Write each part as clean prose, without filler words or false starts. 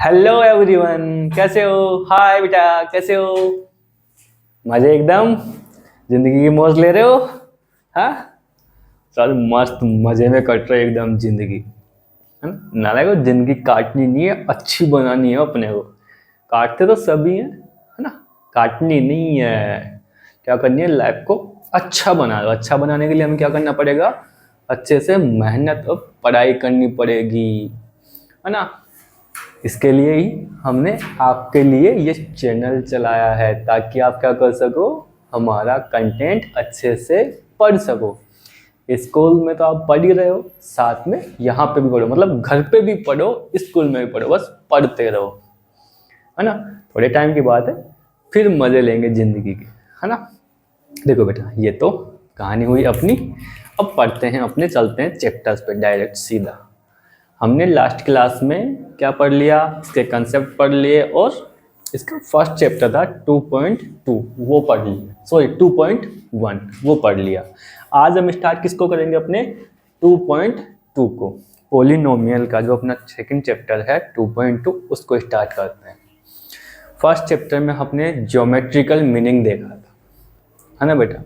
Hello everyone, कैसे हो? हाय बेटा, कैसे हो? मजे एकदम, जिंदगी की मौज ले रहे हो? हाँ, चल मस्त मजे में कट रहे एकदम जिंदगी, है ना? नाले को जिंदगी काटनी नहीं है, अच्छी बनानी है अपने को। काटते तो सभी हैं, है ना? काटनी नहीं है, क्या करनी है, लाइफ को अच्छा बना लो। अच्छा बनाने के लिए हमें क्या करना पड़ेगा? अच्छे से मेहनत और पढ़ाई करनी पड़ेगी, है ना? इसके लिए ही हमने आपके लिए ये चैनल चलाया है, ताकि आप क्या कर सको, हमारा कंटेंट अच्छे से पढ़ सको। स्कूल में तो आप पढ़ ही रहे हो, साथ में यहाँ पे भी पढ़ो, मतलब घर पे भी पढ़ो, स्कूल में भी पढ़ो, बस पढ़ते रहो, है ना? थोड़े टाइम की बात है, फिर मजे लेंगे जिंदगी के, है ना? देखो बेटा, ये तो कहानी हुई अपनी। अब पढ़ते हैं अपने, चलते हैं चैप्टर्स पे डायरेक्ट सीधा। हमने लास्ट क्लास में क्या पढ़ लिया, इसके कंसेप्ट पढ़ लिए, और इसका फर्स्ट चैप्टर था 2.2, वो पढ़ लिया, सॉरी 2.1 वो पढ़ लिया। आज हम स्टार्ट किसको करेंगे, अपने 2.2 को, पोलिनोमियल का जो अपना सेकंड चैप्टर है 2.2, उसको स्टार्ट करते हैं। फर्स्ट चैप्टर में हमने ज्योमेट्रिकल मीनिंग देखा था, है ना बेटा?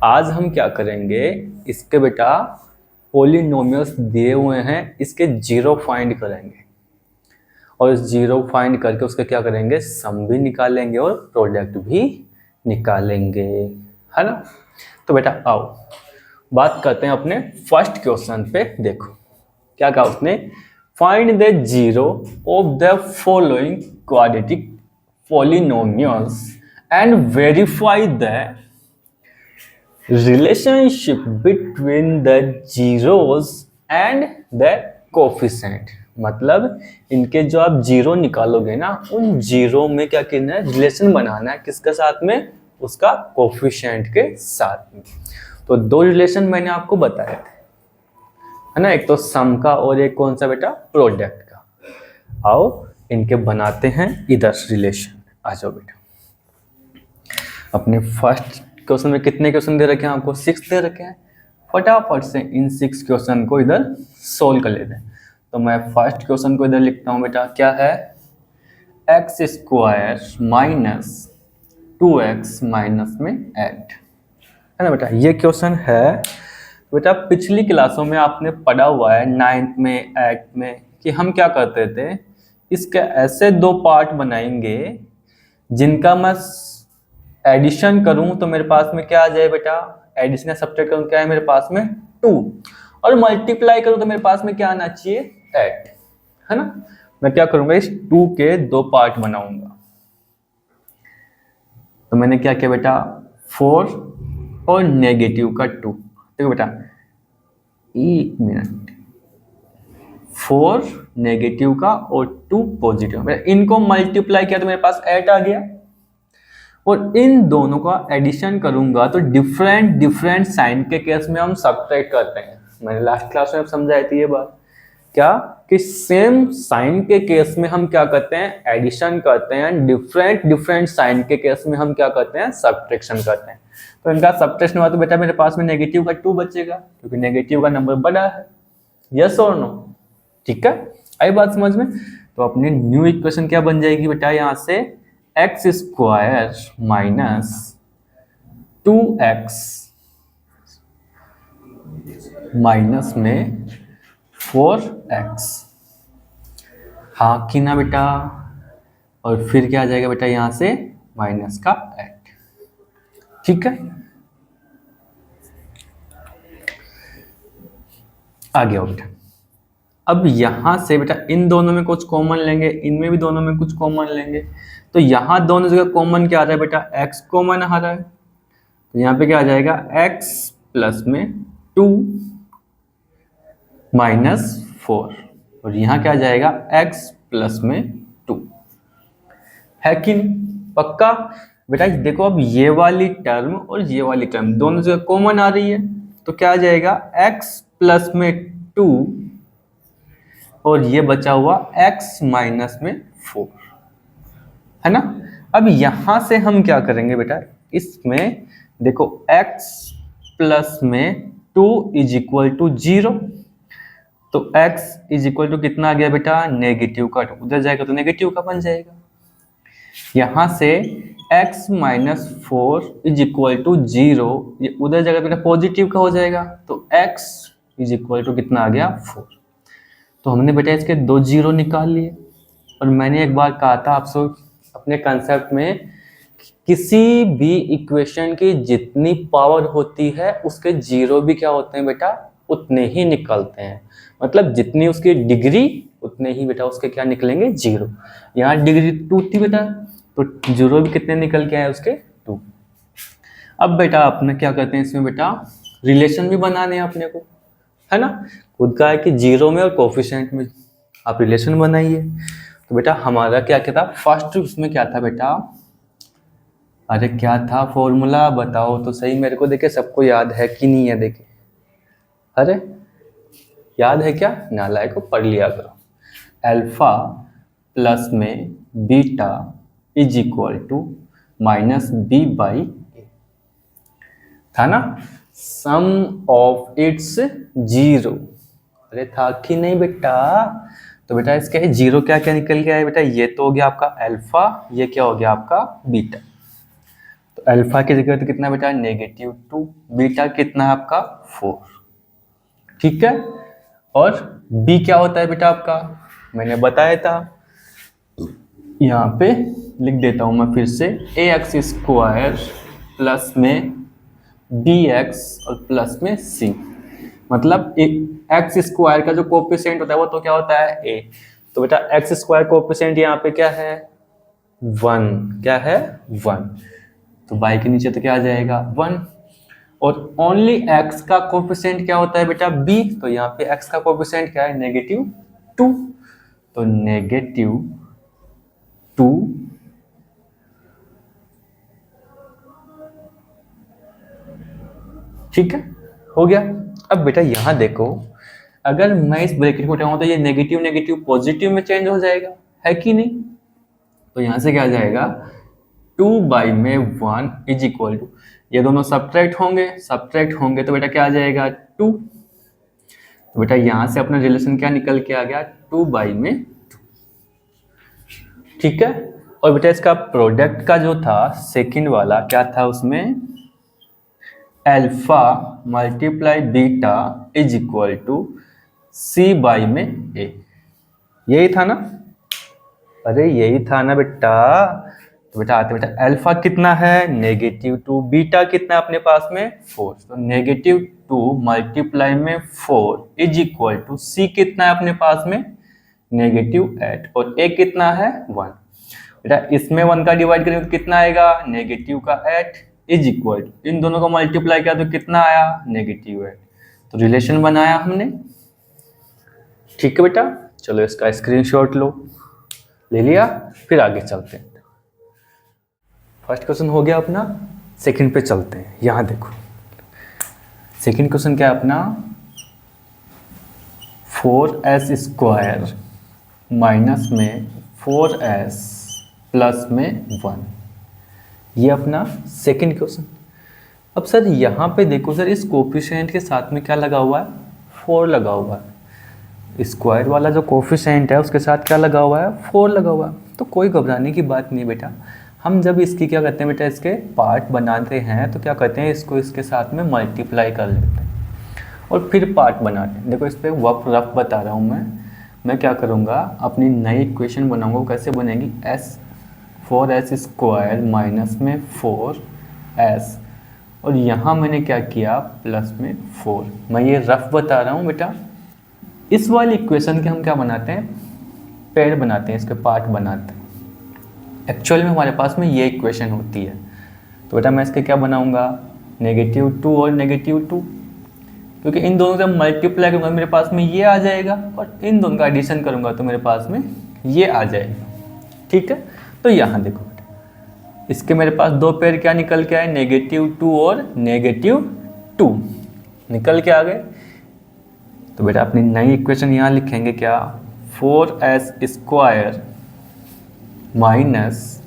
आज हम क्या करेंगे, इसके बेटा पोलिनोमियल्स दिए हुए हैं, इसके जीरो फाइंड करेंगे, और इस जीरो फाइंड करके उसका क्या करेंगे, सम भी निकालेंगे और प्रोडक्ट भी निकालेंगे, है ना? तो बेटा आओ बात करते हैं अपने फर्स्ट क्वेश्चन पे। देखो क्या कहा उसने, find the zero of the following quadratic polynomials and verify the relationship between the zeros and the coefficient। मतलब इनके जो आप जीरो निकालोगे ना, उन जीरो में क्या करना है, रिलेशन बनाना है, किसके साथ में, उसका कोफिशिएंट के साथ में। तो दो रिलेशन मैंने आपको बताए थे, है ना? एक तो सम का और एक कौन सा बेटा, प्रोडक्ट का। आओ इनके बनाते हैं इधर रिलेशन। आ जाओ बेटा, अपने फर्स्ट क्वेश्चन में कितने क्वेश्चन दे रखे हैं आपको, 6 दे रखे हैं। फटाफट से इन 6 क्वेश्चन को इधर सोल्व कर लेते हैं। तो मैं फर्स्ट क्वेश्चन को इधर लिखता हूँ बेटा, क्या है, x square minus 2x minus में 8, है ना बेटा? ये क्वेश्चन है बेटा, पिछली क्लासों में आपने पढ़ा हुआ है 9th में 8th में, कि हम क्या करते थे, इसके ऐसे दो पार्ट बनाएंगे जिनका मैं एडिशन करूं तो मेरे पास में क्या आ जाए बेटा, एडिशन या सब्ट्रैक्ट करूं, क्या है मेरे पास में 2, और मल्टीप्लाई करूं तो मेरे पास में क्या आना चाहिए, 8, है ना? मैं क्या करूंगा, इस 2 के दो पार्ट बनाऊंगा। तो मैंने क्या किया बेटा, 4 और नेगेटिव का 2। देखो बेटा, एक मिनट, 4 नेगेटिव का और 2 पॉजिटिव, इनको मल्टीप्लाई किया तो मेरे पास 8 आ गया, और इन दोनों का एडिशन करूंगा तो डिफरेंट साइन के केस में हम सब्ट्रैक्ट करते हैं। मैंने लास्ट क्लास में समझाई थी ये बात, क्या कि सेम साइन के केस में हम क्या करते हैं, एडिशन करते हैं, डिफरेंट साइन के केस में हम क्या करते हैं, सब्ट्रैक्शन करते हैं। तो इनका सब्ट्रैक्शन हुआ तो बेटा मेरे पास में नेगेटिव का 2 बचेगा, क्योंकि नेगेटिव का नंबर बड़ा है। यस और नो? ठीक है, आई बात समझ में? तो अपनी न्यू इक्वेशन क्या बन जाएगी बेटा, यहां से x square minus 2x minus में 4x, हाँ कि ना बेटा? और फिर क्या आ जाएगा बेटा, यहां से माइनस का 8, ठीक है? आ गया बेटा। अब यहां से बेटा इन दोनों में कुछ कॉमन लेंगे, इनमें भी दोनों में कुछ कॉमन लेंगे, तो यहां दोनों जगह कॉमन क्या आ रहा है बेटा, x कॉमन आ रहा है, तो यहां पे क्या आ जाएगा, x प्लस में 2 माइनस 4, और यहां क्या आ जाएगा, x प्लस में 2, है कि नहीं? पक्का बेटा? देखो अब ये वाली टर्म और ये वाली टर्म दोनों जगह कॉमन आ रही है, तो क्या आ जाएगा, x प्लस में 2 और ये बचा हुआ x माइनस में 4, है ना? अब यहां से हम क्या करेंगे बेटा, इसमें देखो x प्लस में 2 इज इक्वल टू 0, तो x इज इक्वल टू कितना आ गया बेटा, नेगेटिव का 2, उधर जाएगा तो नेगेटिव का बन जाएगा। यहाँ से x minus 4 is equal to 0, ये उधर जाएगा बेटा पॉजिटिव का हो जाएगा, तो x इज इक्वल टू कितना आ गया 4। तो हमने बेटा इसके 2 जीरो निकाल लिए। और मैंने एक बार कहा था आपसे अपने कंसेप्ट में, किसी भी इक्वेशन की जितनी पावर होती है उसके जीरो भी क्या होते हैं बेटा, उतने ही निकलते हैं। मतलब जितनी उसकी डिग्री उतने ही बेटा उसके क्या निकलेंगे, जीरो। यहाँ डिग्री 2 थी बेटा, तो जीरो भी कितने निकल के आए उसके, 2। अब बेटा अपने क्या करते हैं इसमें बेटा, रिलेशन भी बनाने हैं अपने को, है ना। खुद का है कि जीरो में और कोफिशिएंट में आप रिलेशन बनाइए। तो बेटा हमारा क्या क्या था, फर्स्ट उसमें क्या था बेटा, अरे क्या था फॉर्मूला बताओ तो सही मेरे को, देखे सबको याद है कि नहीं है, देखे अरे याद है क्या, नालायक को पढ़ लिया करो। अल्फा प्लस में beta is equal to minus b by a, था ना। सम ऑफ इट्स जीरो, अरे था कि नहीं बेटा। तो बेटा इसके जीरो क्या क्या निकल गया है बेटा, ये तो हो गया आपका अल्फा, ये क्या हो गया आपका बीटा। तो अल्फा की जगह तो कितना बेटा, -2, बीटा कितना है आपका 4, ठीक है। और बी क्या होता है बेटा आपका, मैंने बताया था, यहाँ पे लिख देता हूं मैं फिर से, ax स्क्वायर प्लस में bx और प्लस में c, मतलब एक्स स्क्वायर का जो कोएफिशिएंट होता है वो तो क्या होता है a। तो बेटा एक्स स्क्वायर कोएफिशिएंट यहाँ पे क्या है 1, क्या है 1, तो बाई के नीचे तो क्या आ जाएगा 1। और ओनली x का कोएफिशिएंट क्या होता है बेटा b, तो यहाँ पे x का कोएफिशिएंट क्या है -2, तो -2, ठीक है, हो गया। अब बेटा यहाँ देखो, अगर मैं इस ब्रैकेट को हटाऊं तो ये नेगेटिव नेगेटिव पॉजिटिव में चेंज हो जाएगा, है कि नहीं। तो यहाँ से क्या आ जाएगा 2/1 इज इक्वल टू, ये दोनों सब्ट्रैक्ट होंगे तो बेटा क्या आ जाएगा 2। तो बेटा यहाँ से अपना रिलेशन क्या निकल के आ गया 2/2, ठीक है। और बेटा इसका प्रोडक्ट का जो था सेकंड वाला क्या था, उसमें alpha multiply beta is equal to c/a, यही था ना, अरे यही था ना बेटा। तो बेटा आते बेटा अल्फा कितना है -2, बीटा कितना अपने पास में 4, तो -2 मल्टीप्लाई में 4 इज इक्वल टू c कितना है अपने पास में -8, और a कितना है 1। बेटा इसमें 1 का डिवाइड करेंगे तो कितना आएगा नेगेटिव का 8 इज इक्वल टू, इन दोनों को मल्टीप्लाई किया तो कितना आया -8। तो रिलेशन बनाया हमने, ठीक है बेटा। चलो इसका स्क्रीनशॉट लो, ले लिया, फिर आगे चलते हैं। फर्स्ट क्वेश्चन हो गया अपना, सेकंड पे चलते हैं। यहाँ देखो सेकंड क्वेश्चन क्या है अपना, 4s स्क्वायर माइनस में 4s प्लस में 1, ये अपना सेकंड क्वेश्चन। अब सर यहाँ पे देखो सर, इस कोफिशिएंट के साथ में क्या लगा हुआ है 4 लगा हुआ है, स्क्वायर वाला जो कोफिशिएंट है उसके साथ क्या लगा हुआ है 4 लगा हुआ है। तो कोई घबराने की बात नहीं बेटा, हम जब इसकी क्या करते हैं बेटा, इसके पार्ट बनाते हैं तो क्या करते हैं, इसको इसके साथ में मल्टीप्लाई कर लेते हैं और फिर पार्ट बनाते हैं। देखो इस पर रफ बता रहा हूँ मैं क्या करूँगा, अपनी नई इक्वेशन बनाऊँगा, वो कैसे बनेगी, 4s स्क्वायर माइनस में 4s, और यहाँ मैंने क्या किया प्लस में 4। मैं ये रफ बता रहा हूँ बेटा। इस वाली इक्वेशन के हम क्या बनाते हैं, पेड़ बनाते हैं, इसके पार्ट बनाते हैं। एक्चुअल में हमारे पास में ये इक्वेशन होती है। तो बेटा मैं इसके क्या बनाऊंगा -2 और -2, क्योंकि इन दोनों का मल्टीप्लाई करूँगा मेरे पास में ये आ जाएगा, और इन दोनों का एडिशन करूँगा तो मेरे पास में ये आ जाएगा, ठीक है। तो यहाँ देखो बेटा, इसके मेरे पास दो पेड़ क्या निकल के आए, -2 और -2 निकल के आ गए। तो बेटा अपनी नई इक्वेशन यहाँ लिखेंगे क्या, 4s square minus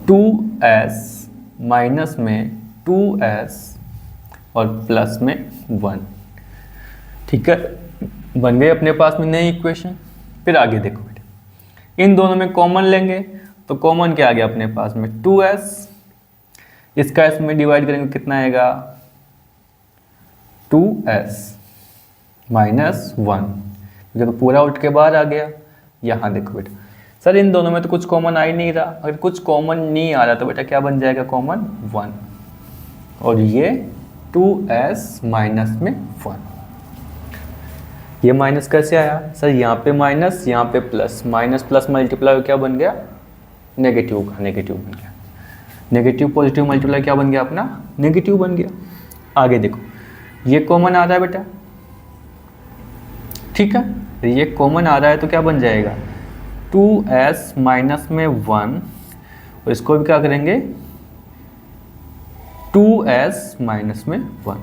2s minus में 2s और प्लस में 1, ठीक है, बन गए अपने पास में नई इक्वेशन। फिर आगे देखो बेटा, इन दोनों में कॉमन लेंगे तो कॉमन क्या आ गया अपने पास में 2s, इसका इसमें डिवाइड करेंगे कितना आएगा 2s माइनस 1, तो पूरा उठ के बाहर आ गया। यहाँ देखो बेटा, सर इन दोनों में तो कुछ कॉमन आ ही नहीं रहा, अगर कुछ कॉमन नहीं आ रहा तो बेटा क्या बन जाएगा कॉमन 1, और ये 2s माइनस में 1। ये माइनस कैसे आया सर, यहाँ पे माइनस यहाँ पे प्लस, माइनस प्लस मल्टीप्लाई क्या बन गया नेगेटिव का नेगेटिव बन गया, नेगेटिव पॉजिटिव मल्टीप्लाई क्या बन गया अपना नेगेटिव बन गया। आगे देखो ये कॉमन आ रहा है बेटा, ठीक है, ये कॉमन आ रहा है तो क्या बन जाएगा 2s माइनस में 1, और इसको भी क्या करेंगे 2s माइनस में 1।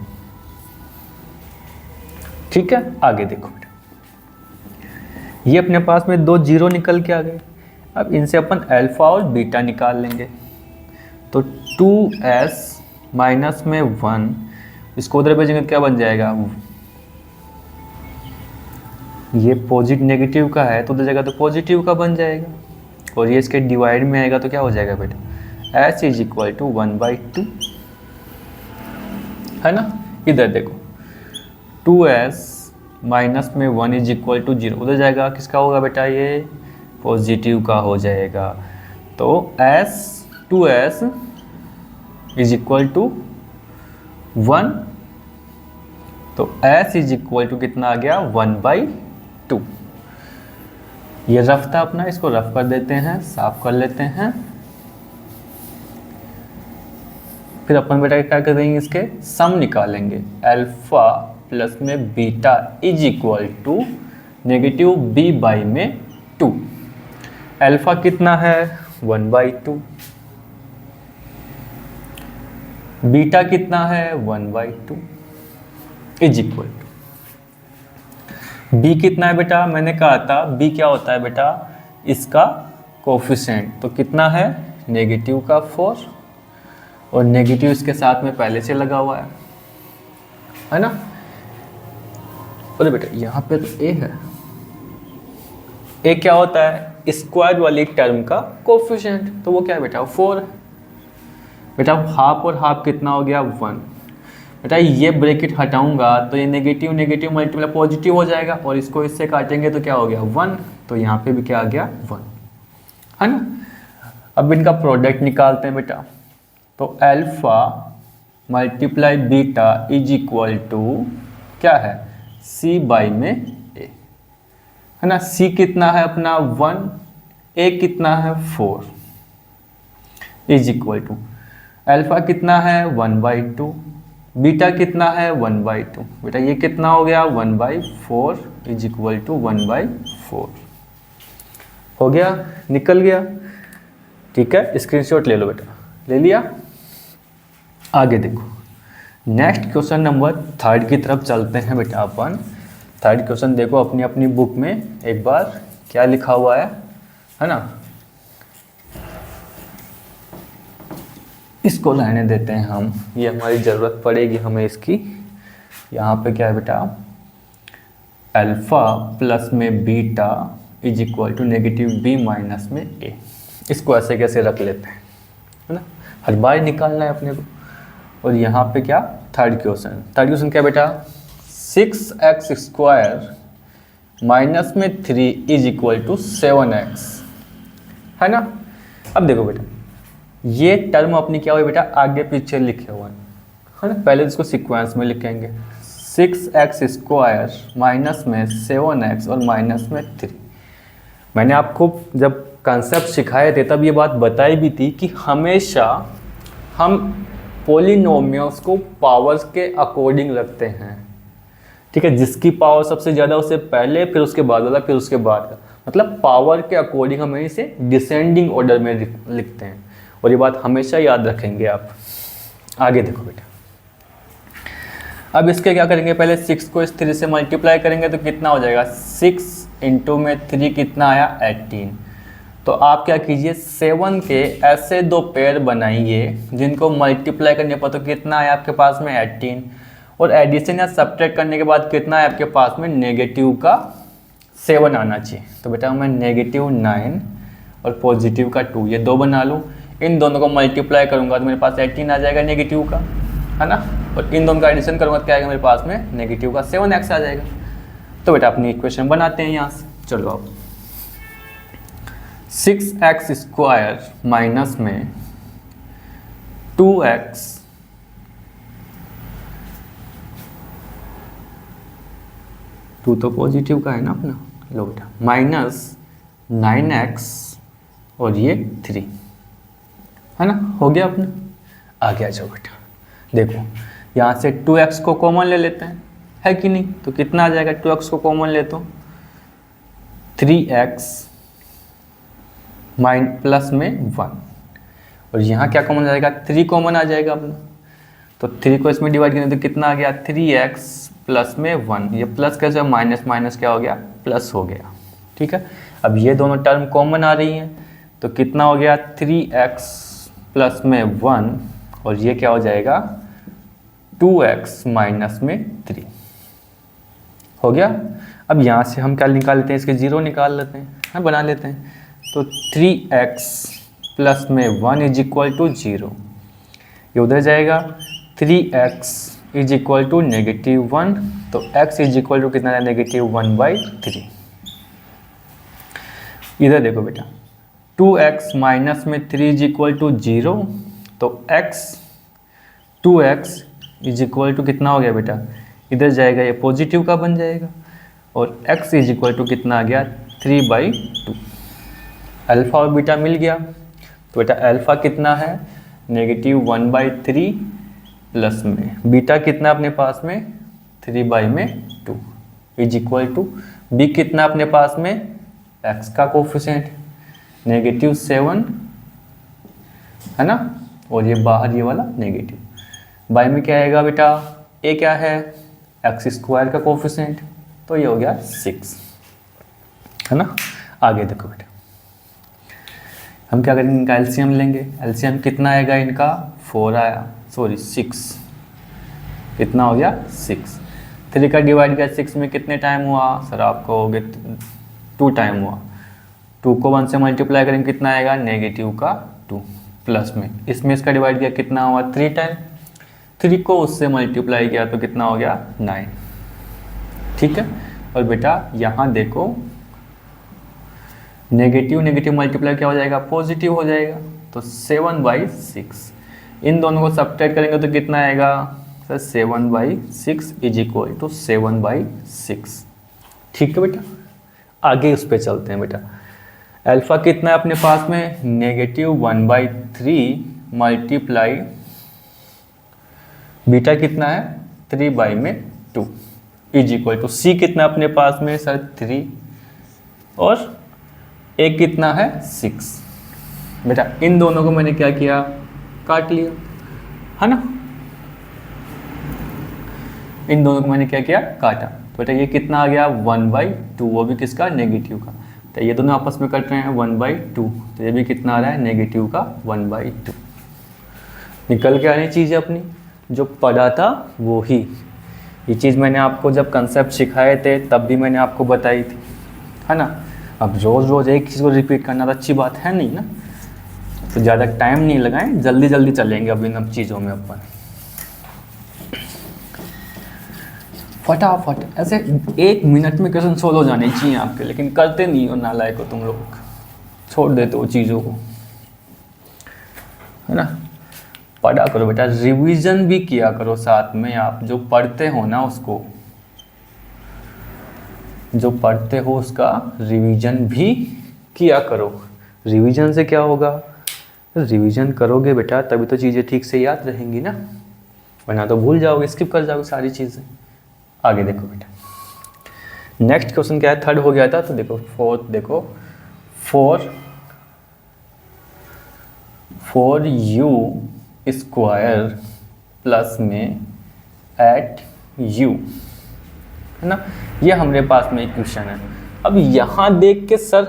ठीक है, आगे देखो बेटा, ये अपने पास में दो जीरो निकल के आ गए। अब इनसे अपन अल्फा और बीटा निकाल लेंगे, तो 2s माइनस में 1, इसको उधर भेजेंगे क्या बन जाएगा, ये पॉजिटिव नेगेटिव का है तो उधर जगह तो पॉजिटिव का बन जाएगा, और ये इसके डिवाइड में आएगा तो क्या हो जाएगा बेटा s इज इक्वल टू 1/2, है ना। इधर देखो 2s माइनस में 1 इज इक्वल टू 0, उधर जाएगा किसका होगा बेटा ये पॉजिटिव का हो जाएगा, तो2s इज इक्वल टू 1, तो s इज इक्वल टू कितना आ गया 1/2। ये रफ था अपना, इसको रफ कर देते हैं, साफ कर लेते हैं। फिर अपन बेटा क्या करेंगे, इसके सम निकालेंगे, अल्फा प्लस में beta is equal to negative b by में 2। अल्फा कितना है 1/2, बीटा कितना है 1/2 इज इक्वल टू, बी कितना है बेटा, मैंने कहा था बी क्या होता है बेटा इसका कोफिशिएंट, तो कितना है नेगेटिव का 4, और नेगेटिव इसके साथ में पहले से लगा हुआ है ना। अरे बेटा यहाँ पे तो ए है, ए क्या होता है स्क्वायर वाली टर्म का कोफिशिएंट, तो वो क्या है बेटा 4 है। बेटा हाफ और हाफ कितना हो गया 1, बेटा ये ब्रैकेट हटाऊंगा तो ये नेगेटिव नेगेटिव मल्टीप्लाई पॉजिटिव हो जाएगा, और इसको इससे काटेंगे तो क्या हो गया 1, तो यहाँ पे भी क्या आ गया 1, है ना। अब इनका प्रोडक्ट निकालते हैं बेटा, तो alpha multiply beta is equal to क्या है c बाई में a, है ना। c कितना है अपना 1, a कितना है 4 इज इक्वल टू अल्फा कितना है 1/2, बीटा कितना है 1/2, बेटा ये कितना हो गया 1/4 इज इक्वल टू 1/4 हो गया, निकल गया। ठीक है, स्क्रीनशॉट ले लो बेटा, ले लिया। आगे देखो नेक्स्ट क्वेश्चन नंबर 3 की तरफ चलते हैं बेटा अपन। 3 क्वेश्चन देखो अपनी अपनी बुक में एक बार क्या लिखा हुआ है ना। इसको रहने देते हैं हम, ये हमारी ज़रूरत पड़ेगी हमें इसकी। यहाँ पे क्या है बेटा अल्फा प्लस में beta is equal to negative b minus में a, इसको ऐसे कैसे रख लेते हैं, है ना, हर बार निकालना है अपने को। और यहाँ पे क्या 3rd क्वेश्चन क्या बेटा 6x² माइनस में 3 इज इक्वल टू 7x, है ना। अब देखो बेटा ये टर्म अपनी क्या हुई बेटा आगे पीछे लिखे हुए हैं, है ना। पहले इसको सीक्वेंस में लिखेंगे 6x² माइनस में 7x और माइनस में 3। मैंने आपको जब कंसेप्ट सिखाए थे तब ये बात बताई भी थी कि हमेशा हम पॉलिनोमियल्स को पावर्स के अकॉर्डिंग रखते हैं, ठीक है। जिसकी पावर सबसे ज़्यादा उससे पहले, फिर उसके बाद वाला, फिर उसके बाद का, मतलब पावर के अकॉर्डिंग हम इसे डिसेंडिंग ऑर्डर में लिखते हैं, और ये बात हमेशा याद रखेंगे आप। आगे देखो बेटा, अब इसके क्या करेंगे, पहले 6 को इस 3 से मल्टीप्लाई करेंगे तो कितना हो जाएगा 6 इंटू में 3 कितना आया 18। तो आप क्या कीजिए 7 के ऐसे 2 पेयर बनाइए जिनको मल्टीप्लाई करने पर तो कितना आया आपके पास में 18, और एडिशन या सब्ट्रैक्ट करने के बाद कितना है आपके पास में, नेगेटिव का 7 आना चाहिए। तो बेटा मैं -9 और पॉजिटिव का 2 ये 2 बना लूँ, इन दोनों को मल्टीप्लाई करूँगा तो मेरे पास 18 आ जाएगा नेगेटिव का, है ना। और इन दोनों का एडिशन करूँगा तो क्या आएगा मेरे पास में, नेगेटिव का 7x आ जाएगा। तो बेटा अपनी इक्वेशन बनाते हैं यहाँ से, चलो आप 6x² माइनस में 2x तो पॉजिटिव का है ना अपना, लो बेटा -9x और ये 3 है ना, हो गया अपना। आगे आ जाओ बेटा, देखो यहाँ से 2x को कॉमन ले लेते हैं, है कि नहीं, तो कितना आ जाएगा, 2x को कॉमन ले तो 3x प्लस में 1, और यहाँ क्या कॉमन आ जाएगा, 3 कॉमन आ जाएगा अपना। तो 3 को इसमें डिवाइड करें तो कितना आ गया, 3x प्लस में 1, ये प्लस कैसे, माइनस माइनस क्या हो गया, प्लस हो गया। ठीक है, अब ये दोनों टर्म कॉमन आ रही हैं तो कितना हो गया, 3x प्लस में 1 और ये क्या हो जाएगा 2x माइनस में 3 हो गया। अब यहाँ से हम क्या निकाल लेते हैं, इसके 0 निकाल लेते हैं, हाँ बना लेते हैं। तो 3x प्लस में 1 इज इक्वल टू 0, ये उधर जाएगा, 3x इज इक्वल टू -1, तो x इज इक्वल टू कितना है, -1/3। इधर देखो बेटा 2x माइनस में 3 इज इक्वल टू 0, तो 2x इज इक्वल टू कितना हो गया बेटा, इधर जाएगा ये पॉजिटिव का बन जाएगा, और x इज इक्वल टू कितना आ गया 3/2। अल्फ़ा और बीटा मिल गया, तो बेटा अल्फ़ा कितना है -1/3 प्लस में बीटा कितना अपने पास में 3/2 इज इक्वल टू बी कितना अपने पास में, x का कोफिशिएंट -7 है ना, और ये बाहर ये वाला नेगेटिव, बाई में क्या आएगा बेटा, ए क्या है x² का कोफिशिएंट, तो ये हो गया 6 है ना। आगे देखो बेटा हम क्या करेंगे, इनका एलसीएम लेंगे, एलसीएम कितना आएगा इनका 4 आया, सॉरी 6, कितना हो गया 6, 3 का डिवाइड किया 6 में कितने टाइम हुआ सर, आपको हो गए 2 टाइम हुआ, 2 को 1 से मल्टीप्लाई करेंगे कितना आएगा -2 प्लस में इसमें इसका डिवाइड किया कितना हुआ 3 टाइम, 3 को उससे मल्टीप्लाई किया तो कितना हो गया 9। ठीक है, और बेटा यहाँ देखो नेगेटिव मल्टीप्लाई क्या हो जाएगा, पॉजिटिव हो जाएगा, तो 7/6, इन दोनों को सब्ट्रैक्ट करेंगे तो कितना आएगा सर 7/6 इज इक्वल टू 7/6। ठीक है बेटा, आगे उस पर चलते हैं बेटा। अल्फ़ा कितना है अपने पास में, -1/3 मल्टीप्लाई बीटा कितना है 3/2 इज इक्वल टू सी कितना अपने पास में सर 3 और ए कितना है 6। बेटा इन दोनों को मैंने क्या किया, काट लिया, है ना, इन दोनों को मैंने क्या किया, काटा, तो बेटा ये कितना आ गया 1/2, वो भी किसका, नेगेटिव का, तो ये दोनों आपस में कट रहे हैं 1/2, तो ये भी कितना आ रहा है नेगेटिव का 1/2। निकल के आनी चीज़ अपनी जो पढ़ा था वो ही, ये चीज़ मैंने आपको जब कंसेप्ट सिखाए थे तब भी मैंने आपको बताई थी, है ना। अब रोज़ रोज़ एक चीज़ को रिपीट करना तो अच्छी बात है नहीं ना, तो ज़्यादा टाइम नहीं लगाएं, जल्दी जल्दी चलेंगे अब इन चीज़ों में अपन फटाफट, ऐसे 1 मिनट में क्वेश्चन सोल्व हो जाने चाहिए आपके, लेकिन करते नहीं हो, नालायक हो तुम लोग, छोड़ देते हो चीज़ों को, है ना। पढ़ा करो बेटा, रिवीजन भी किया करो साथ में, आप जो पढ़ते हो ना उसको, जो पढ़ते हो उसका रिवीजन भी किया करो। रिवीजन से क्या होगा, रिवीजन करोगे बेटा तभी तो चीज़ें ठीक से याद रहेंगी ना, वरना तो भूल जाओगे, स्किप कर जाओगे सारी चीज़ें। आगे देखो बेटा, नेक्स्ट क्वेश्चन क्या है, 3rd हो गया था, तो देखो 4th देखो, 4u² प्लस में 8u, है ना, ये हमारे पास में इक्वेशन है। अब यहाँ देख के सर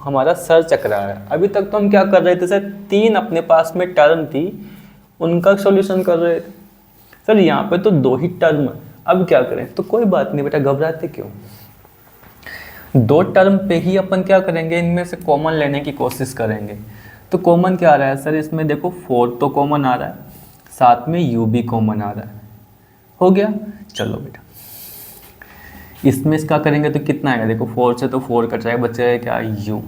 हमारा सर चकरा है, अभी तक तो हम क्या कर रहे थे सर, 3 अपने पास में टर्म थी उनका सॉल्यूशन कर रहे थे, सर यहाँ पे तो 2 ही टर्म है, अब क्या करें? तो कोई बात नहीं बेटा, घबराते क्यों? 2 टर्म पे ही अपन क्या करेंगे, इनमें से कॉमन लेने की कोशिश करेंगे। तो कॉमन क्या आ रहा है सर इसमें? देखो 4 तो कॉमन आ रहा है, साथ में u भी कॉमन आ रहा है, हो गया। चलो बेटा इसमें इसका करेंगे तो कितना आएगा? देखो 4 से तो 4 कट जाएगा, बचेगा क्या? u,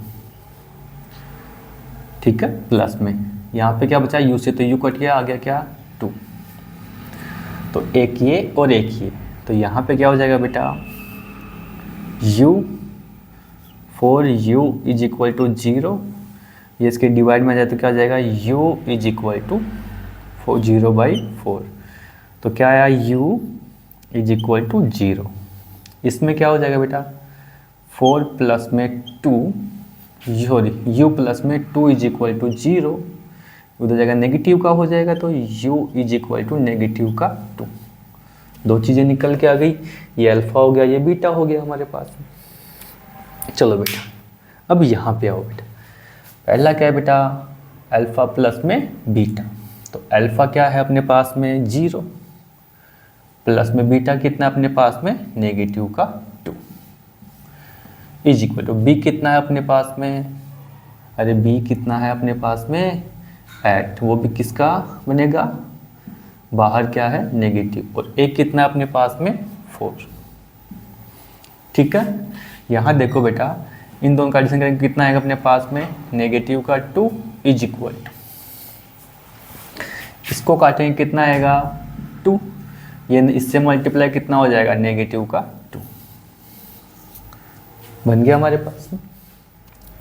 ठीक है, प्लस में यहाँ पे क्या बचा? u से तो u कट गया, आ गया क्या? 2। तो एक ये और एक ये, तो यहाँ पे क्या हो जाएगा बेटा? u 4u is equal to 0, ये इसके डिवाइड में आ जाए तो क्या हो जाएगा? u is equal to 0/4। तो क्या आया? u is equal to 0। इसमें क्या हो जाएगा बेटा? 4 प्लस में 2, सॉरी u प्लस में 2 इज इक्वल टू 0, उधर जाएगा नेगेटिव का हो जाएगा, तो u is equal to negative का 2। 2 चीज़ें निकल के आ गई, ये अल्फा हो गया, ये बीटा हो गया हमारे पास में। चलो बेटा अब यहाँ पे आओ बेटा, पहला क्या है बेटा? अल्फा प्लस में बीटा। तो अल्फा क्या है अपने पास में? 0, प्लस में बीटा कितना अपने पास में? नेगेटिव का 2, इज इक्वल टू बी कितना है अपने पास में? अरे बी कितना है अपने पास में? 8, वो भी किसका बनेगा? बाहर क्या है? नेगेटिव। और एक कितना है अपने पास में? 4, ठीक है। यहाँ देखो बेटा इन दोनों का एडिशन करेंगे कितना आएगा अपने पास में? नेगेटिव का 2 इज इक्वल टू, इसको काटेंगे कितना आएगा? 2, ये इससे मल्टीप्लाई कितना हो जाएगा? नेगेटिव का 2 बन गया हमारे पास में,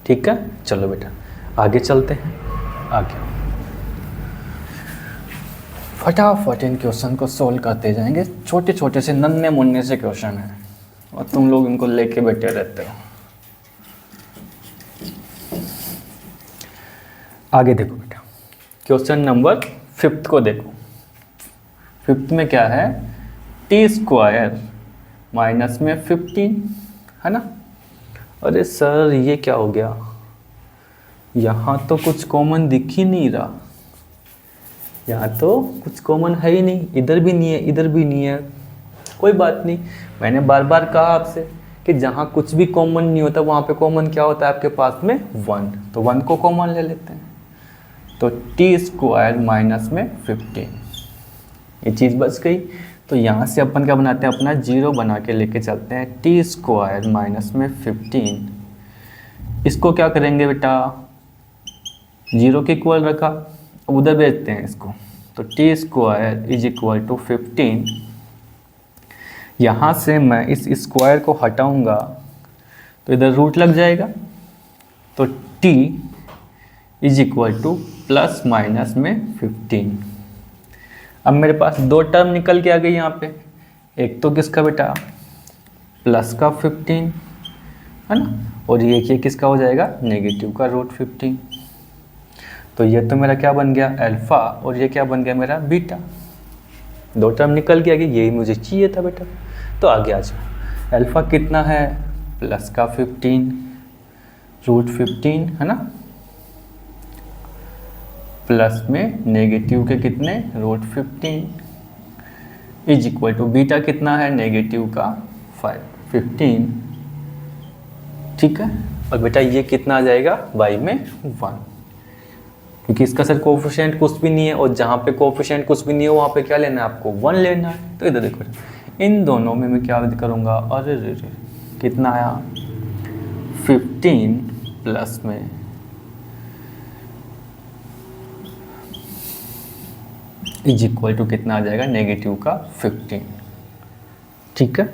ठीक है। चलो बेटा आगे चलते हैं, आगे फटाफट इन क्वेश्चन को सोल्व करते जाएंगे। छोटे छोटे से नन्हे मुन्ने से क्वेश्चन है और तुम लोग इनको लेके बैठे रहते हो। आगे देखो बेटा, क्वेश्चन नंबर 5 को देखो। 5 में क्या है? t² माइनस में 15 है ना। अरे सर ये क्या हो गया? यहाँ तो कुछ कॉमन दिख ही नहीं रहा, यहाँ तो कुछ कॉमन है ही नहीं, इधर भी नहीं है, इधर भी नहीं है। कोई बात नहीं, मैंने बार बार कहा आपसे कि जहाँ कुछ भी कॉमन नहीं होता वहाँ पे कॉमन क्या होता है आपके पास में? 1। तो 1 को कॉमन ले लेते हैं, तो t² माइनस में 15, ये चीज़ बच गई। तो यहाँ से अपन क्या बनाते हैं? अपना 0 बना के लेके चलते हैं। t² माइनस में 15, इसको क्या करेंगे बेटा? 0 के इक्वल रखा, उधर भेजते हैं इसको, तो t² इज इक्वल टू 15। यहाँ से मैं इस स्क्वायर को हटाऊंगा तो इधर रूट लग जाएगा, तो t is equal two plus minus में 15। अब मेरे पास 2 टर्म निकल के आ गई यहाँ पे, एक तो किसका बेटा? प्लस का 15 है ना, और ये किसका हो जाएगा? नेगेटिव का √15। तो ये तो मेरा क्या बन गया? अल्फा, और ये क्या बन गया मेरा? बीटा। 2 टर्म निकल के आ गई, यही मुझे चाहिए था बेटा। तो आगे आ जाओ, अल्फा कितना है? प्लस का 15 √15 है ना, प्लस में नेगेटिव के कितने? √15 इज इक्वल टू बीटा कितना है? नेगेटिव का 15, ठीक है। और बेटा ये कितना आ जाएगा? y में 1, क्योंकि इसका सर कोफिशिएंट कुछ भी नहीं है, और जहाँ पे कोफिशिएंट कुछ भी नहीं है वहाँ पे क्या लेना है आपको? 1 लेना है। तो इधर देखो, इन दोनों में मैं क्या करूँगा? अरे रे रे, कितना आया? 15 प्लस में इज इक्वल टू कितना आ जाएगा? नेगेटिव का 15, ठीक है।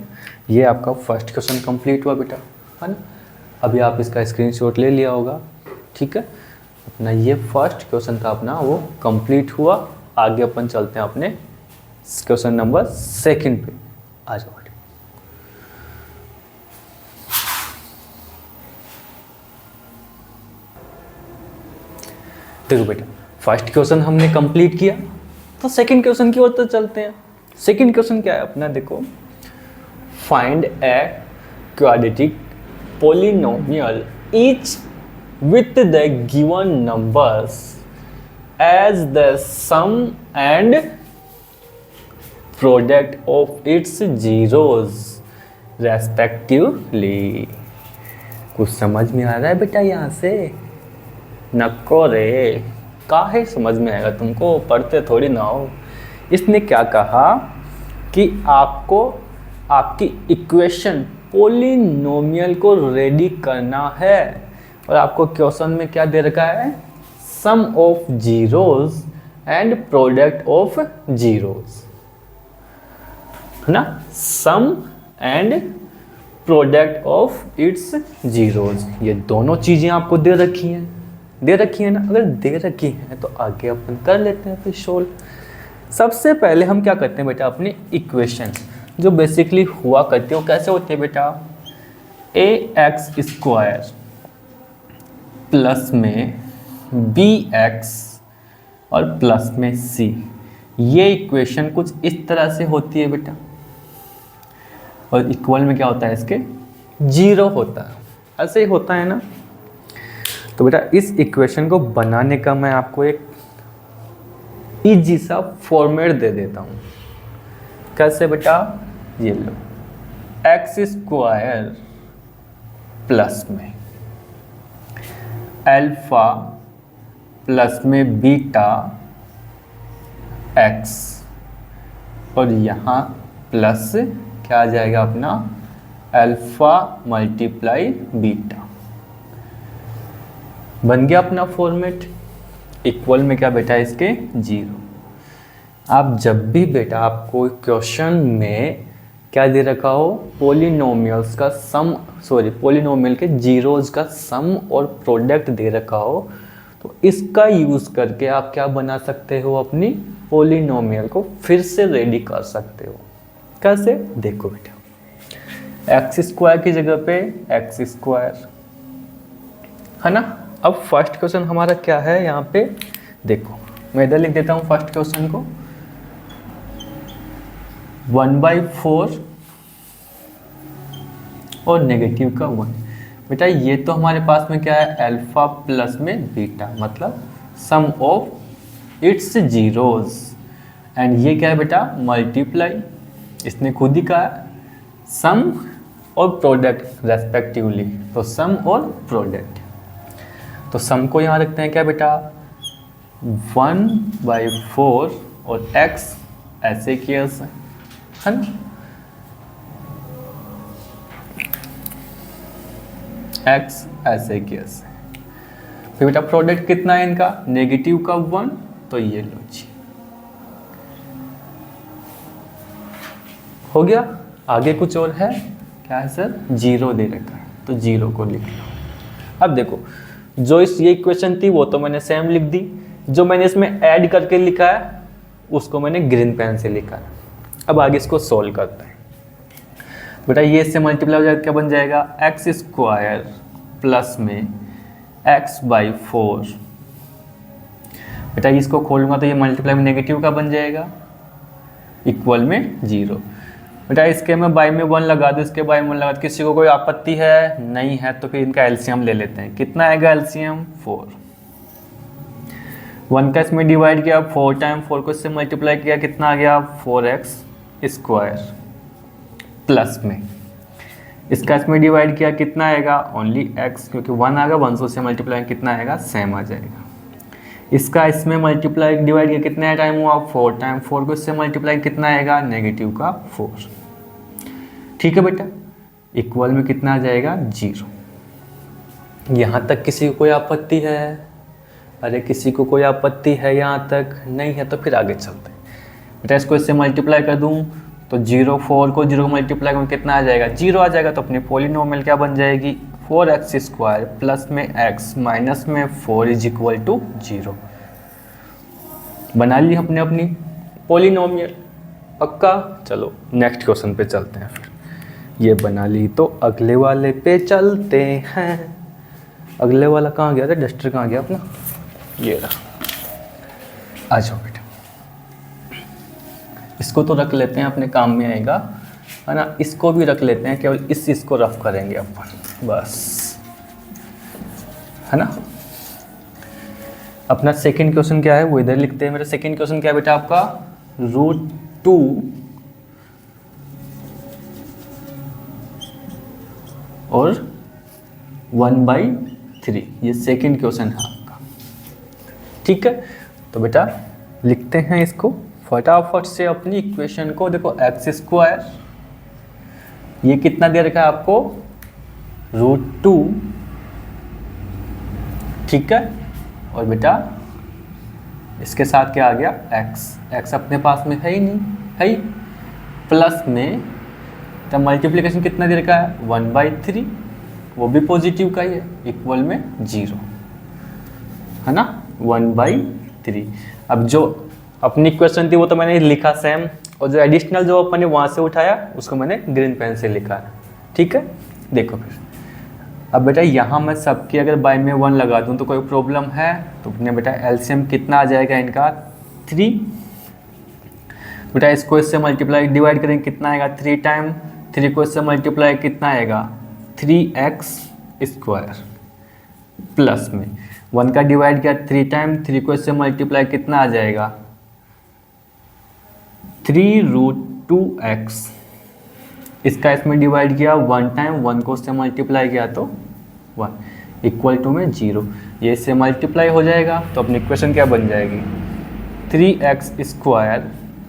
ये आपका फर्स्ट क्वेश्चन कंप्लीट हुआ बेटा, है ना। अभी आप इसका स्क्रीनशॉट ले लिया होगा, ठीक है। अपना ये फर्स्ट क्वेश्चन था अपना, वो कंप्लीट हुआ। आगे अपन चलते हैं अपने क्वेश्चन नंबर 2 पे। आ जाओ। देखो बेटा, फर्स्ट क्वेश्चन हमने कंप्लीट किया, तो सेकंड क्वेश्चन की ओर तो चलते हैं। सेकंड क्वेश्चन क्या है अपना? देखो, find a quadratic polynomial each with the given numbers as the sum and product of its zeros respectively. कुछ समझ में आ रहा है बेटा यहाँ से? नको रे, काहे समझ में आएगा तुमको, पढ़ते थोड़ी ना हो। इसने क्या कहा कि आपको आपकी इक्वेशन पोलिनोमियल को रेडी करना है, और आपको क्वेश्चन में क्या दे रखा है? Sum of zeros and product of zeros, है ना? Sum and product of its zeros, ये दोनों चीजें आपको दे रखी है ना। अगर दे रखी है तो आगे अपन कर लेते हैं फिर सोल्व। सबसे पहले हम क्या करते हैं बेटा, अपनी इक्वेशन जो बेसिकली हुआ करती है वो कैसे होती है बेटा? ax² प्लस में bx और प्लस में c, ये इक्वेशन कुछ इस तरह से होती है बेटा। और इक्वल में क्या होता है इसके? 0 होता है, ऐसे ही होता है ना। तो बेटा इस इक्वेशन को बनाने का मैं आपको एक इजी सा फॉर्मेट दे देता हूँ। कैसे बेटा? ये लो, x² प्लस में अल्फा प्लस में बीटा x, और यहाँ प्लस क्या आ जाएगा अपना? Alpha multiply beta. बन गया अपना फॉर्मेट। इक्वल में क्या बेटा इसके? 0। आप जब भी बेटा आपको क्वेश्चन में क्या दे रखा हो? पोलिनोमियल्स का सम, पोलिनोमियल के जीरोज का सम और प्रोडक्ट दे रखा हो, तो इसका यूज करके आप क्या बना सकते हो? अपनी पोलिनोमियल को फिर से रेडी कर सकते हो। कैसे? देखो बेटा, x² की जगह पे x², है ना। अब फर्स्ट क्वेश्चन हमारा क्या है यहाँ पे? देखो मैं इधर लिख देता हूँ फर्स्ट क्वेश्चन को, 1/4 और नेगेटिव का 1। बेटा ये तो हमारे पास में क्या है? अल्फा प्लस में बीटा, मतलब सम ऑफ इट्स जीरोज। एंड ये क्या है बेटा? मल्टीप्लाई, इसने खुद ही कहा सम और प्रोडक्ट रेस्पेक्टिवली, तो सम और प्रोडक्ट। तो सम को यहाँ रखते हैं क्या बेटा? 1/4 और x ऐसे केस है ना, x ऐसे केस है। फिर बेटा प्रोडक्ट कितना है इनका? नेगेटिव का 1, तो ये लो जी, हो गया। आगे कुछ और है क्या है सर? 0 दे रखा है, तो 0 को लिख लो। अब देखो, जो ये इक्वेशन थी वो तो मैंने सेम लिख दी, जो मैंने इसमें ऐड करके लिखा है उसको मैंने ग्रीन पेन से लिखा है। अब आगे इसको सोल्व करते हैं। बेटा ये इससे मल्टीप्लाई हो जाएगा, क्या बन जाएगा? x² प्लस में x/4। बेटा इसको खोलूंगा तो ये मल्टीप्लाई में नेगेटिव का बन जाएगा, इक्वल में 0। बेटा इसके में बाई में 1 लगा दो, इसके बाई में 1 लगा दो। किसी को कोई आपत्ति है? नहीं है, तो फिर इनका एलसीएम ले लेते हैं। कितना आएगा एलसीएम? 4। 1 का इसमें डिवाइड किया, 4 टाइम 4 को इससे मल्टीप्लाई किया, कितना आ गया? 4x² प्लस में इसका इसमें डिवाइड किया, कितना आएगा? ओनली x, क्योंकि 1 आएगा, 1 से मल्टीप्लाई कितना आएगा? सेम आ जाएगा। इसका इसमें मल्टीप्लाई डिवाइड किया, कितना टाइम हुआ? 4 टाइम 4 को इससे मल्टीप्लाई कितना आएगा? नेगेटिव का 4। ठीक है बेटा, इक्वल में कितना आ जाएगा? 0। यहाँ तक किसी को कोई आपत्ति है? अरे किसी को कोई आपत्ति है यहाँ तक? नहीं है तो फिर आगे चलते हैं। बेटा इसको इससे मल्टीप्लाई कर दूँ तो 0, 4 को 0 मल्टीप्लाई करूँ कितना आ जाएगा? 0 आ जाएगा। तो अपनी पोलिनोमियल क्या बन जाएगी? 4x² प्लस में x माइनस में 4 इज इक्वल टू 0। बना ली हमने अपनी पोलिनोमियल, पक्का। चलो नेक्स्ट क्वेश्चन पे चलते हैं। फिर ये बना ली तो अगले वाले पे चलते हैं। अगले वाला कहाँ गया था? डस्टर कहाँ गया अपना? ये रहा। आ जाओ बेटा, इसको तो रख लेते हैं, अपने काम में आएगा, है ना। इसको भी रख लेते हैं, केवल इस चीज़ को रफ करेंगे अपन, बस, है ना। अपना सेकंड क्वेश्चन क्या है वो इधर लिखते हैं। मेरा सेकंड क्वेश्चन क्या है बेटा आपका? √2 और 1/3। ये सेकंड क्वेश्चन है आपका। ठीक है, तो बेटा लिखते हैं इसको फटाफट से अपनी इक्वेशन को। देखो x², ये कितना दे रखा है आपको, √2। ठीक है, और बेटा इसके साथ क्या आ गया, x अपने पास में है ही नहीं, है ही, प्लस में तो मल्टीप्लिकेशन कितना दे रखा है, 1/3, वो भी पॉजिटिव का ही है, इक्वल में 0, है ना, 1/3। अब जो अपनी इक्वेशन थी वो तो मैंने लिखा सेम, और जो एडिशनल जो अपन ने वहाँ से उठाया उसको मैंने ग्रीन पेन से लिखा है। ठीक है, देखो फिर अब बेटा यहाँ मैं सबकी अगर बाय में 1 लगा दूँ तो कोई प्रॉब्लम है, तो अपने बेटा एलसीएम कितना आ जाएगा इनका, 3। बेटा इसको इससे मल्टीप्लाई डिवाइड करेंगे कितना आएगा, 3 टाइम 3 को इससे मल्टीप्लाई कितना आएगा, 3x² प्लस में 1 का डिवाइड किया 3 टाइम, 3 को इससे मल्टीप्लाई कितना आ जाएगा, 3√2x। इसका इसमें डिवाइड किया 1 टाइम, 1 को इससे मल्टीप्लाई किया तो 1 इक्वल टू में 0। ये इससे मल्टीप्लाई हो जाएगा तो अपनी इक्वेशन क्या बन जाएगी, 3x²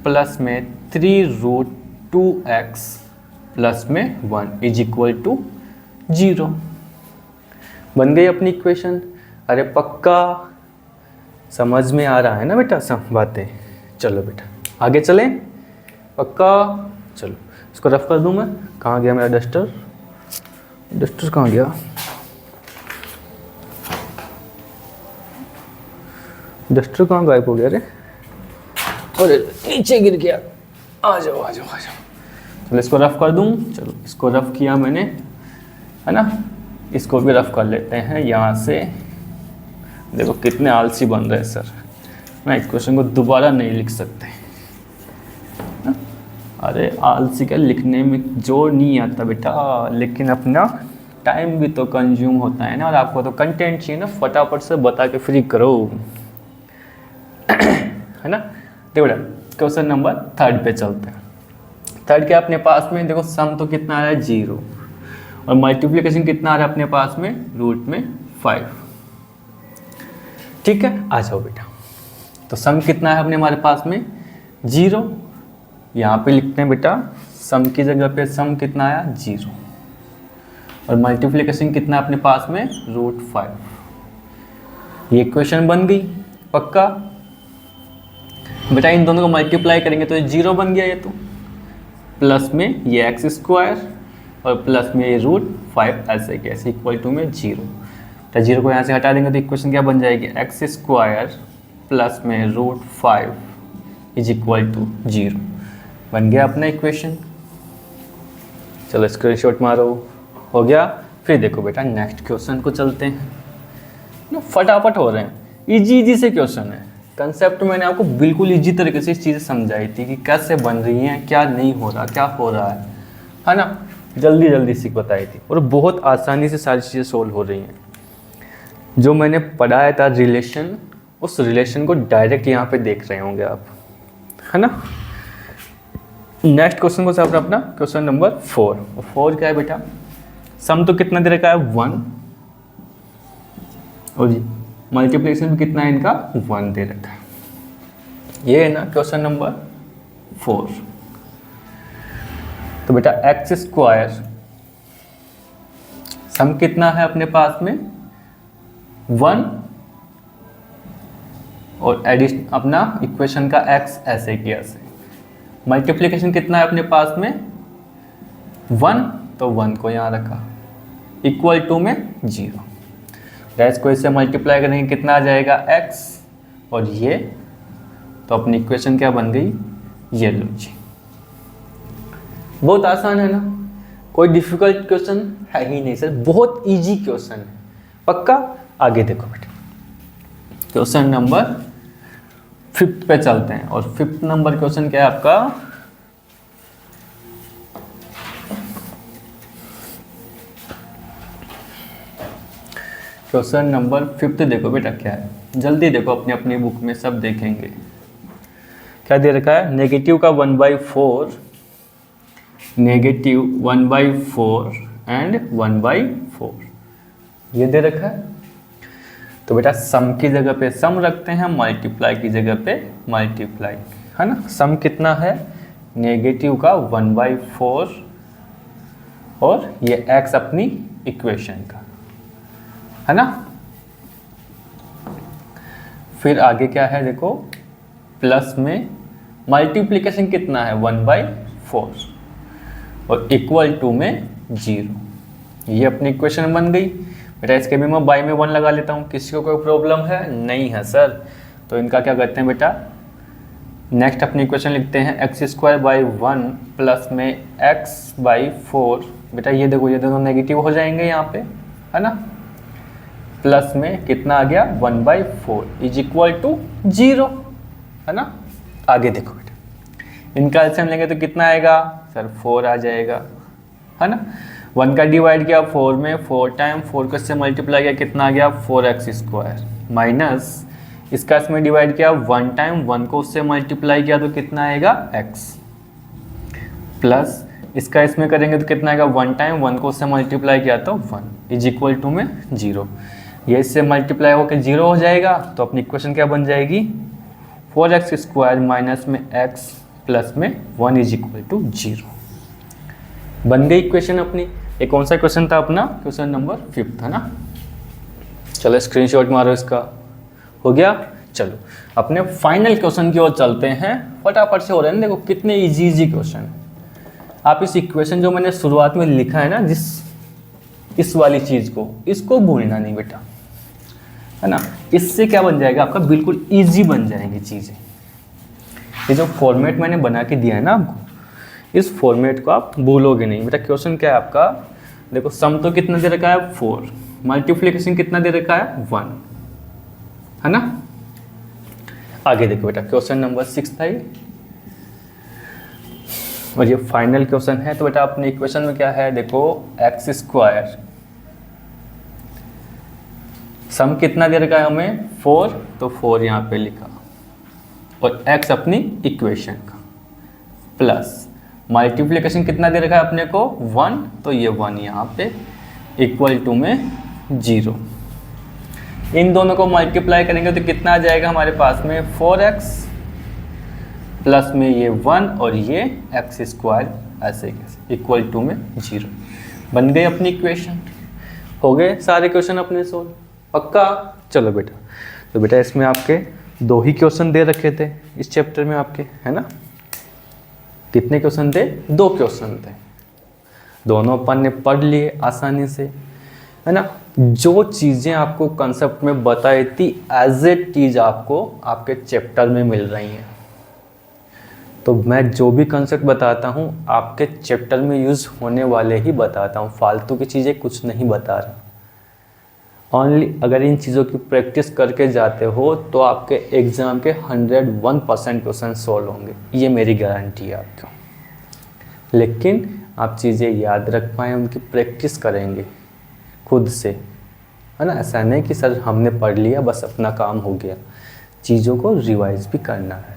प्लस में 3√2x प्लस में 1 इज इक्वल टू 0। बन गई अपनी इक्वेशन। अरे पक्का समझ में आ रहा है ना बेटा सब बातें। चलो बेटा आगे चलें, पक्का। चलो इसको रफ कर दूं मैं। कहाँ गया मेरा डस्टर, डस्टर कहाँ गया, डस्टर कहाँ गायब हो गया रे, अरे नीचे गिर गया। आ जाओ आ जाओ आ जाओ। चलो इसको रफ कर दूं। चलो इसको रफ किया मैंने, है ना, इसको भी रफ कर लेते हैं यहाँ से। देखो कितने आलसी बन रहे हैं सर, मैं इस क्वेश्चन को दोबारा नहीं लिख सकते। अरे आलसी का लिखने में जोर नहीं आता बेटा, लेकिन अपना टाइम भी तो कंज्यूम होता है ना, और आपको तो कंटेंट चाहिए ना, फटाफट से बता के फ्री करो है ना। देखो बेटा क्वेश्चन नंबर 3 पे चलते हैं। 3 क्या अपने पास में, देखो सम तो कितना आ रहा है 0 और मल्टीप्लिकेशन कितना आ रहा है अपने पास में, रूट में 5। ठीक है, आ जाओ बेटा। तो सम कितना है अपने हमारे पास में 0, यहाँ पे लिखते हैं बेटा सम की जगह पे सम कितना आया 0 और मल्टीप्लिकेशन कितना अपने पास में √5। ये इक्वेशन बन गई पक्का। बेटा इन दोनों को मल्टीप्लाई करेंगे तो ये 0 बन गया, ये तो प्लस में ये x² और प्लस में ये √5 ऐसे कैसे इक्वल टू में 0। तो 0 को यहाँ से हटा देंगे तो इक्वेशन क्या बन जाएगी, x² प्लस में √5 इज इक्वल टू 0। बन गया अपना इक्वेशन। चलो स्क्रीनशॉट मारो, हो गया। फिर देखो बेटा नेक्स्ट क्वेश्चन को चलते हैं ना, फटाफट हो रहे हैं, इजी इजी से क्वेश्चन है। कंसेप्ट मैंने आपको बिल्कुल इजी तरीके से इस चीज़ें समझाई थी कि कैसे बन रही हैं, क्या नहीं हो रहा, क्या हो रहा है ना, जल्दी जल्दी सीख बताई थी और बहुत आसानी से सारी चीज़ें सोल्व हो रही हैं। जो मैंने पढ़ाया था रिलेशन, उस रिलेशन को डायरेक्ट यहाँ पे देख रहे होंगे आप, है ना। नेक्स्ट क्वेश्चन को साफ अपना क्वेश्चन नंबर 4। 4 क्या है बेटा, सम तो कितना दे रखा है 1 और जी मल्टीप्लिकेशन भी कितना है इनका 1 दे रखा है। ये है ना क्वेश्चन नंबर 4। तो बेटा x² सम कितना है अपने पास में 1 और एडिशन अपना इक्वेशन का x ऐसे किया से, मल्टीप्लिकेशन कितना है अपने पास में 1 तो 1 को यहाँ रखा इक्वल टू में 0। गैस को इससे मल्टीप्लाई करेंगे कितना आ जाएगा x और ये, तो अपनी इक्वेशन क्या बन गई, ये लो जी। बहुत आसान है ना, कोई डिफिकल्ट क्वेश्चन है ही नहीं सर, बहुत इजी क्वेश्चन है पक्का। आगे देखो बेटा क्वेश्चन नंबर 5 पे चलते हैं और 5 नंबर क्वेश्चन क्या है आपका, क्वेश्चन नंबर 5 देखो बेटा क्या है, जल्दी देखो अपनी अपनी बुक में सब देखेंगे। क्या दे रखा है, नेगेटिव का 1/4, नेगेटिव 1/4 एंड 1/4 ये दे रखा है। तो बेटा सम की जगह पे सम रखते हैं, मल्टीप्लाई की जगह पे मल्टीप्लाई, है ना। सम कितना है, नेगेटिव का 1/4 और ये x अपनी इक्वेशन का, है ना। फिर आगे क्या है देखो, प्लस में मल्टीप्लिकेशन कितना है 1/4 और इक्वल टू में 0। ये अपनी इक्वेशन बन गई बेटा। इसके भी मैं बाई में 1 लगा लेता हूँ, किसी को कोई प्रॉब्लम है नहीं है सर। तो इनका क्या करते हैं बेटा, नेक्स्ट अपनी इक्वेशन लिखते हैं x²/1 प्लस में x/4। बेटा ये देखो ये दोनों नेगेटिव हो जाएंगे यहाँ पे, है ना। प्लस में कितना आ गया 1/4 इज इक्वल टू 0, है ना। आगे देखो बेटा, इनका एलसीएम लेंगे तो कितना आएगा सर 4 आ जाएगा, है ना। 1 का डिवाइड किया 4 में, 4 टाइम 4 को इससे मल्टीप्लाई किया कितना आ गया 4x² माइनस इसका इसमें डिवाइड किया 1 टाइम 1 को उससे मल्टीप्लाई किया तो कितना आएगा x प्लस इसका इसमें करेंगे तो कितना आएगा 1 टाइम 1 को उससे मल्टीप्लाई किया तो 1 इज इक्वल टू में 0। ये इससे मल्टीप्लाई होकर 0 हो जाएगा तो अपनी इक्वेशन क्या बन जाएगी 4x² माइनस में x प्लस में 1 इज इक्वल टू 0। बन गई इक्वेशन अपनी। ये कौन सा क्वेश्चन था अपना, क्वेश्चन नंबर 5 था ना। चलो स्क्रीनशॉट मारो इसका, हो गया। चलो अपने फाइनल क्वेश्चन की ओर चलते हैं, फटाफट से हो रहे हैं। देखो कितने इजी क्वेश्चन। आप इस इक्वेशन जो मैंने शुरुआत में लिखा है ना, इस वाली चीज़ को, इसको भूलना नहीं बेटा, है ना। इससे क्या बन जाएगा आपका, बिल्कुल इजी बन जाएंगी चीज़ें। ये जो फॉर्मेट मैंने बना के दिया है ना आपको, इस फॉर्मेट को आप भूलोगे नहीं बेटा। क्वेश्चन क्या है आपका, देखो सम तो कितना दे रखा है 4, मल्टीप्लिकेशन कितना दे रखा है 1, है ना। आगे देखो बेटा, क्वेश्चन नंबर 6 था ये और ये फाइनल क्वेश्चन है। तो बेटा अपने इक्वेशन में क्या है देखो, x², सम कितना दे रखा है हमें 4, तो 4 यहाँ पे लिखा और x अपनी इक्वेशन का प्लस मल्टीप्लिकेशन कितना दे रखा है अपने को 1, तो ये 1 यहाँ पे इक्वल टू में 0। इन दोनों को मल्टीप्लाई करेंगे तो कितना आ जाएगा हमारे पास में 4x प्लस में ये 1 और ये x² ऐसे इक्वल टू में 0। बन गई अपनी इक्वेशन। हो गए सारे क्वेश्चन अपने सोल्व, पक्का। चलो बेटा, तो बेटा इसमें आपके 2 ही क्वेश्चन दे रखे थे इस चैप्टर में आपके, है ना। कितने क्वेश्चन थे, 2 क्वेश्चन थे। दोनों अपन ने पढ़ लिए आसानी से, है ना। जो चीज़ें आपको कंसेप्ट में बताई थी एज इट इज आपको आपके चैप्टर में मिल रही हैं। तो मैं जो भी कंसेप्ट बताता हूँ आपके चैप्टर में यूज़ होने वाले ही बताता हूँ, फालतू की चीज़ें कुछ नहीं बता रहा। ओनली अगर इन चीज़ों की प्रैक्टिस करके जाते हो तो आपके एग्ज़ाम के 101% क्वेश्चन सॉल्व होंगे, ये मेरी गारंटी है आपको। लेकिन आप चीज़ें याद रख पाएँ, उनकी प्रैक्टिस करेंगे खुद से, है ना। ऐसा नहीं कि सर हमने पढ़ लिया बस अपना काम हो गया, चीज़ों को रिवाइज भी करना है।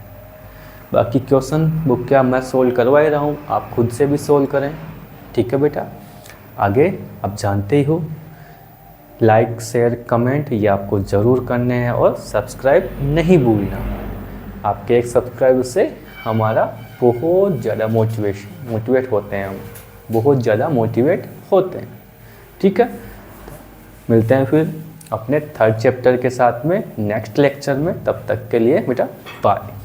बाकी क्वेश्चन बुक क्या मैं सोल्व करवा ही रहा हूँ, आप खुद से भी सोल्व करें, ठीक है बेटा। आगे आप जानते ही हो, लाइक शेयर कमेंट ये आपको ज़रूर करने हैं और सब्सक्राइब नहीं भूलना। आपके एक सब्सक्राइब से हमारा बहुत ज़्यादा मोटिवेट होते हैं, हम बहुत ज़्यादा मोटिवेट होते हैं, ठीक है। मिलते हैं फिर अपने 3rd चैप्टर के साथ में नेक्स्ट लेक्चर में, तब तक के लिए बेटा बाय।